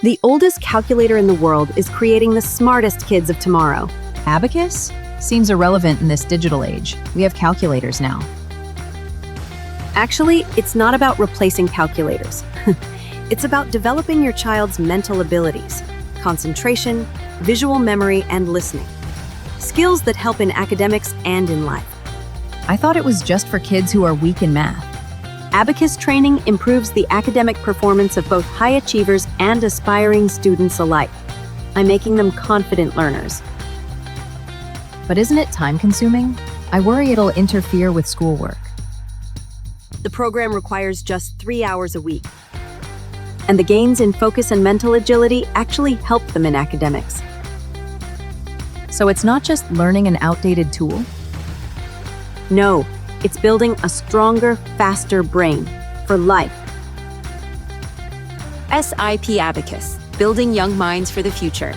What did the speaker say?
The oldest calculator in the world is creating the smartest kids of tomorrow. Abacus? Seems irrelevant in this digital age. We have calculators now. Actually, it's not about replacing calculators. It's about developing your child's mental abilities, concentration, visual memory, and listening. Skills that help in academics and in life. I thought it was just for kids who are weak in math. Abacus training improves the academic performance of both high achievers and aspiring students alike by making them confident learners. But isn't it time-consuming? I worry it'll interfere with schoolwork. The program requires just 3 hours a week, and the gains in focus and mental agility actually help them in academics. So it's not just learning an outdated tool? No, it's building a stronger, faster brain for life. SIP Abacus, building young minds for the future.